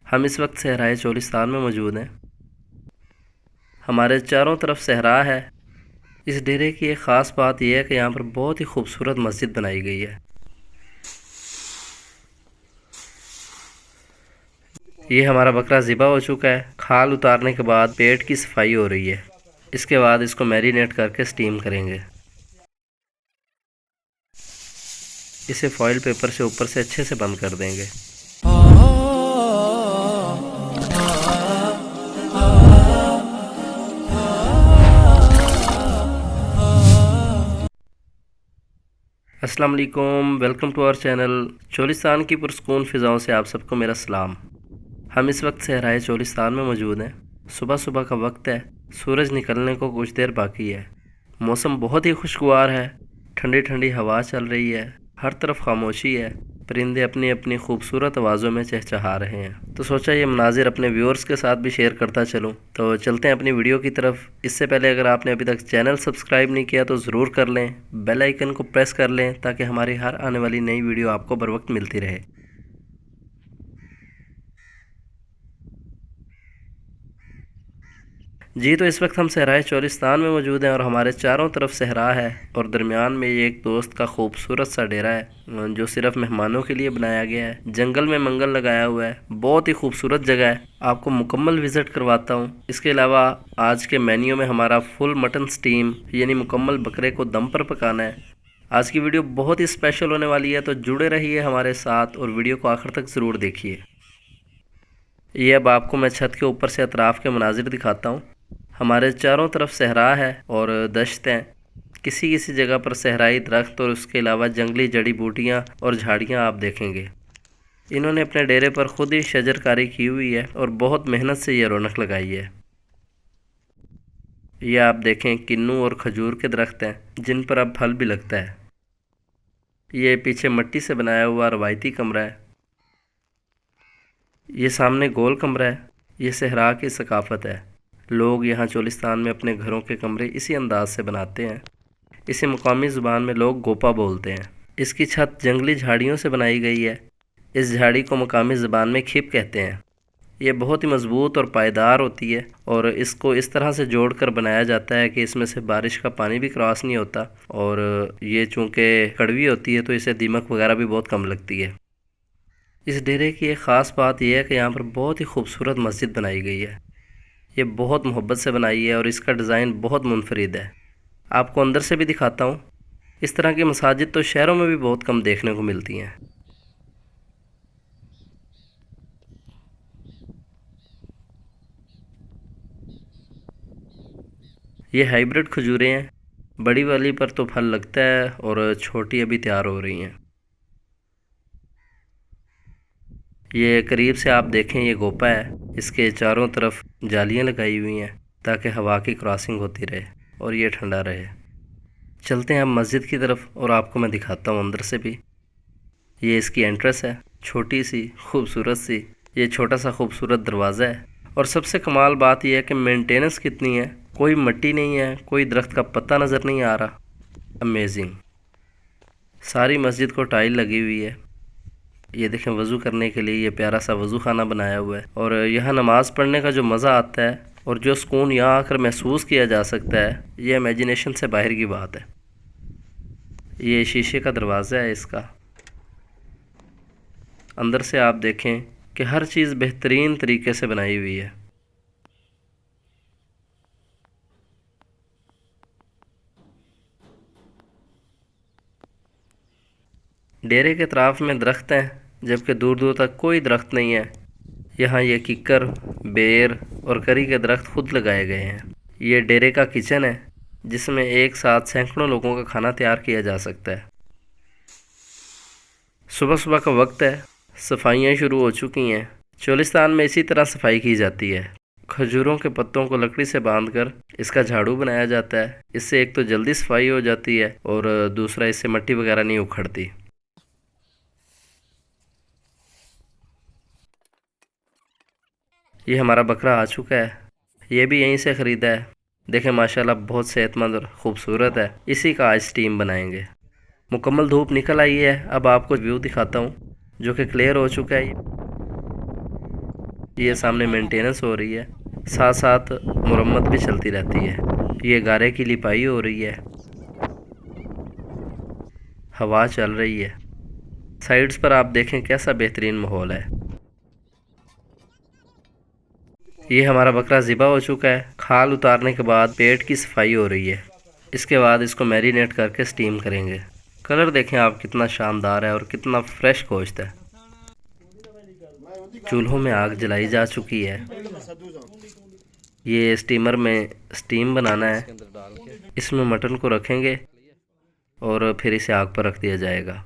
हम इस वक्त सहराए चोलिस्तान में मौजूद हैं। हमारे चारों तरफ सहरा है। इस डेरे की एक ख़ास बात यह है कि यहाँ पर बहुत ही खूबसूरत मस्जिद बनाई गई है। ये हमारा बकरा ज़िबा हो चुका है। खाल उतारने के बाद पेट की सफाई हो रही है। इसके बाद इसको मैरिनेट करके स्टीम करेंगे। इसे फॉइल पेपर से ऊपर से अच्छे से बंद कर देंगे। अस्सलाम वालेकुम, welcome to our channel. Cholistan की पुरस्कून फ़िज़ाओं से आप सबको मेरा सलाम। हम इस वक्त सहराए चोलिस्तान में मौजूद हैं। सुबह सुबह का वक्त है। सूरज निकलने को कुछ देर बाकी है। मौसम बहुत ही खुशगवार है। ठंडी ठंडी हवा चल रही है। हर तरफ खामोशी है। परिंदे अपनी अपनी खूबसूरत आवाज़ों में चहचहा रहे हैं। तो सोचा ये मनाजिर अपने व्यूअर्स के साथ भी शेयर करता चलूँ। तो चलते हैं अपनी वीडियो की तरफ। इससे पहले अगर आपने अभी तक चैनल सब्सक्राइब नहीं किया तो ज़रूर कर लें। बेल आइकन को प्रेस कर लें ताकि हमारी हर आने वाली नई वीडियो आपको बर वक्त मिलती रहे। जी, तो इस वक्त हम सहराए चोलिस्तान में मौजूद हैं और हमारे चारों तरफ सहरा है और दरमियान में ये एक दोस्त का खूबसूरत सा डेरा है जो सिर्फ मेहमानों के लिए बनाया गया है। जंगल में मंगल लगाया हुआ है। बहुत ही खूबसूरत जगह है। आपको मुकम्मल विज़िट करवाता हूँ। इसके अलावा आज के मेन्यू में हमारा फुल मटन स्टीम यानी मुकम्मल बकरे को दम पर पकाना है। आज की वीडियो बहुत ही स्पेशल होने वाली है, तो जुड़े रहिए हमारे साथ और वीडियो को आखिर तक ज़रूर देखिए। ये अब आपको मैं छत के ऊपर से अतराफ़ के मनाजिर दिखाता हूँ। हमारे चारों तरफ सहरा है और दश्त हैं। किसी किसी जगह पर सहराई दरख्त और उसके अलावा जंगली जड़ी बूटियाँ और झाड़ियाँ आप देखेंगे। इन्होंने अपने डेरे पर खुद ही शजरकारी की हुई है और बहुत मेहनत से ये रौनक लगाई है। ये आप देखें किन्नू और खजूर के दरख्त हैं जिन पर अब फल भी लगता है। ये पीछे मिट्टी से बनाया हुआ रवायती कमरा है। ये सामने गोल कमरा है। ये सहरा की सकाफ़त है। लोग यहाँ चोलिस्तान में अपने घरों के कमरे इसी अंदाज से बनाते हैं। इसे मुकामी ज़ुबान में लोग गोपा बोलते हैं। इसकी छत जंगली झाड़ियों से बनाई गई है। इस झाड़ी को मुकामी ज़ुबान में खिप कहते हैं। ये बहुत ही मज़बूत और पायदार होती है और इसको इस तरह से जोड़कर बनाया जाता है कि इसमें से बारिश का पानी भी क्रॉस नहीं होता। और ये चूँकि कड़वी होती है तो इसे दीमक वगैरह भी बहुत कम लगती है। इस डेरे की एक ख़ास बात यह है कि यहाँ पर बहुत ही खूबसूरत मस्जिद बनाई गई है। ये बहुत मोहब्बत से बनाई है और इसका डिज़ाइन बहुत मुनफरिद है। आपको अंदर से भी दिखाता हूँ। इस तरह की मसाजिद तो शहरों में भी बहुत कम देखने को मिलती हैं। ये हाइब्रिड खजूरें हैं। बड़ी वाली पर तो फल लगता है और छोटी अभी तैयार हो रही हैं। ये करीब से आप देखें, ये गोपा है। इसके चारों तरफ जालियाँ लगाई हुई हैं ताकि हवा की क्रॉसिंग होती रहे और ये ठंडा रहे। चलते हैं हम मस्जिद की तरफ और आपको मैं दिखाता हूँ अंदर से भी। ये इसकी एंट्रेंस है, छोटी सी खूबसूरत सी। ये छोटा सा खूबसूरत दरवाज़ा है और सबसे कमाल बात यह है कि मेंटेनेंस कितनी है। कोई मिट्टी नहीं है, कोई दरख्त का पत्ता नज़र नहीं आ रहा। अमेजिंग। सारी मस्जिद को टाइल लगी हुई है। ये देखें, वज़ू करने के लिए ये प्यारा सा वज़ू खाना बनाया हुआ है और यहाँ नमाज़ पढ़ने का जो मज़ा आता है और जो सुकून यहाँ आकर महसूस किया जा सकता है, ये इमेजिनेशन से बाहर की बात है। ये शीशे का दरवाज़ा है इसका। अंदर से आप देखें कि हर चीज़ बेहतरीन तरीके से बनाई हुई है। डेरे के अतराफ़ में दरख्त हैं जबकि दूर दूर तक कोई दरख्त नहीं है। यहाँ ये किक्कर, बेर और करी के दरख्त खुद लगाए गए हैं। ये डेरे का किचन है जिसमें एक साथ सैकड़ों लोगों का खाना तैयार किया जा सकता है। सुबह सुबह का वक्त है। सफाइयाँ शुरू हो चुकी हैं। चोलिस्तान में इसी तरह सफाई की जाती है। खजूरों के पत्तों को लकड़ी से बांधकर इसका झाड़ू बनाया जाता है। इससे एक तो जल्दी सफाई हो जाती है और दूसरा इससे मिट्टी वगैरह नहीं उखड़ती। ये हमारा बकरा आ चुका है। ये भी यहीं से ख़रीदा है। देखें माशाल्लाह बहुत सेहतमंद और ख़ूबसूरत है। इसी का आज स्टीम बनाएंगे। मुकम्मल धूप निकल आई है। अब आपको व्यू दिखाता हूँ जो कि क्लियर हो चुका है। ये सामने मेंटेनेंस हो रही है, साथ साथ मुरम्मत भी चलती रहती है। ये गारे की लिपाई हो रही है, हवा चल रही है। साइड्स पर आप देखें कैसा बेहतरीन माहौल है। ये हमारा बकरा ज़िबा हो चुका है। खाल उतारने के बाद पेट की सफाई हो रही है। इसके बाद इसको मैरिनेट करके स्टीम करेंगे। कलर देखें आप कितना शानदार है और कितना फ्रेश गोश्त है। चूल्हों में आग जलाई जा चुकी है। ये स्टीमर में स्टीम बनाना है। इसमें मटन को रखेंगे और फिर इसे आग पर रख दिया जाएगा।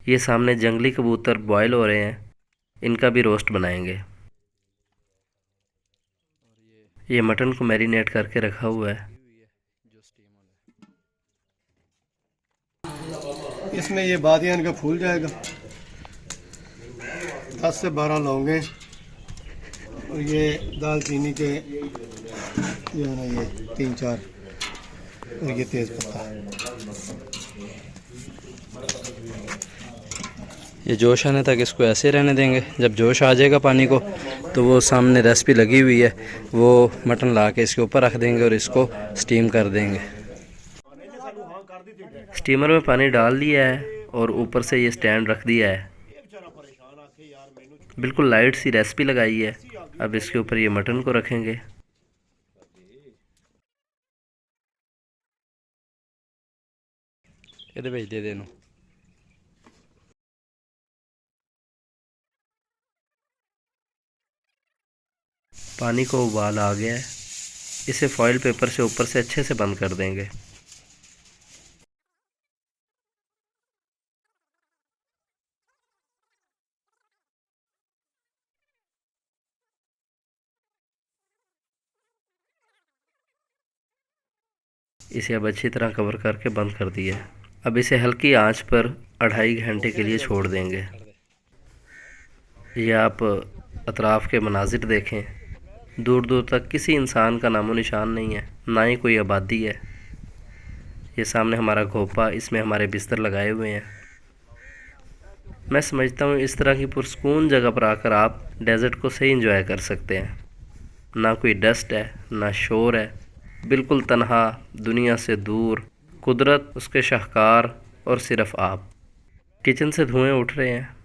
ये सामने जंगली कबूतर बॉयल हो रहे हैं, इनका भी रोस्ट बनाएंगे। ये मटन को मैरिनेट करके रखा हुआ है। इसमें ये बादियान का फूल जाएगा, 10 से 12 लौंगे और ये दालचीनी के जो है ना ये 3-4 और ये तेज़ पत्ता। ये जोश आने तक इसको ऐसे रहने देंगे। जब जोश आ जाएगा पानी को तो वो सामने रेसिपी लगी हुई है, वो मटन ला के इसके ऊपर रख देंगे और इसको स्टीम कर देंगे। स्टीमर में पानी डाल दिया है और ऊपर से ये स्टैंड रख दिया है। बिल्कुल लाइट सी रेसिपी लगाई है। अब इसके ऊपर ये मटन को रखेंगे। ये भेज दे देना। पानी को उबाल आ गया है। इसे फॉइल पेपर से ऊपर से अच्छे से बंद कर देंगे। इसे अब अच्छी तरह कवर करके बंद कर दिया। अब इसे हल्की आंच पर 2.5 घंटे के लिए छोड़ देंगे। ये आप अतराफ़ के मनाजिर देखें, दूर दूर तक किसी इंसान का नामो निशान नहीं है, ना ही कोई आबादी है। ये सामने हमारा घोपा, इसमें हमारे बिस्तर लगाए हुए हैं। मैं समझता हूँ इस तरह की पुरस्कून जगह पर आकर आप डेज़र्ट को सही एंजॉय कर सकते हैं। ना कोई डस्ट है, ना शोर है, बिल्कुल तन्हा, दुनिया से दूर, कुदरत, उसके शाहकार और सिर्फ आप। किचन से धुएं उठ रहे हैं।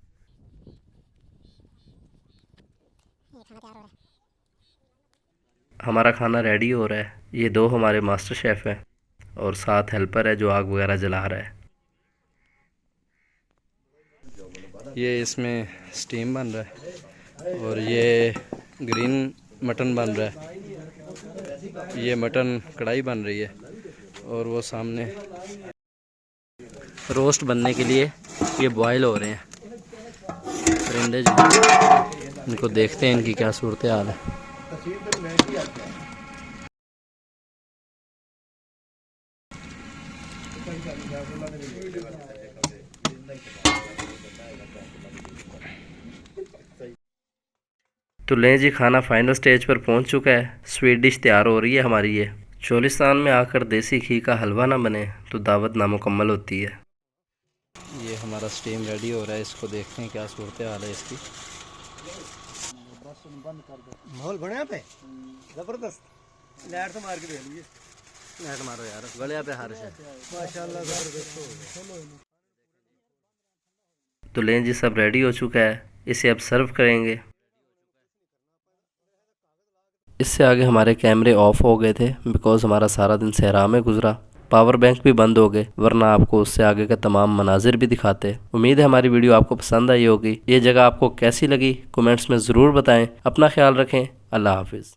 हमारा खाना रेडी हो रहा है। ये 2 हमारे मास्टर शेफ़ हैं और 7 हेल्पर है जो आग वगैरह जला रहा है। ये इसमें स्टीम बन रहा है और ये ग्रीन मटन बन रहा है। ये मटन कढ़ाई बन रही है और वो सामने रोस्ट बनने के लिए ये बॉयल हो रहे हैं परिंदे जो। इनको देखते हैं इनकी क्या सूरत हाल है। तो लें जी, खाना फाइनल स्टेज पर पहुंच चुका है। स्वीट डिश तैयार हो रही है हमारी। ये चोलिस्तान में आकर देसी घी का हलवा ना बने तो दावत नामुकम्मल होती है। ये हमारा स्टीम रेडी हो रहा है, इसको देखते हैं क्या सूरत हाल है इसकी। माहौल बने पे जबरदस्त। लाइट तो मार के देख लीजिए। लाइट मारो यार, गले पे हारिश है माशाल्लाह जबरदस्त। तो लें जी, सब रेडी हो चुका है। इसे अब सर्व करेंगे। इससे आगे हमारे कैमरे ऑफ हो गए थे बिकॉज़ हमारा सारा दिन सहरा में गुजरा। पावर बैंक भी बंद हो गए, वरना आपको उससे आगे का तमाम मनाजिर भी दिखाते। उम्मीद है हमारी वीडियो आपको पसंद आई होगी। ये जगह आपको कैसी लगी कमेंट्स में ज़रूर बताएं। अपना ख्याल रखें। अल्लाह हाफिज़।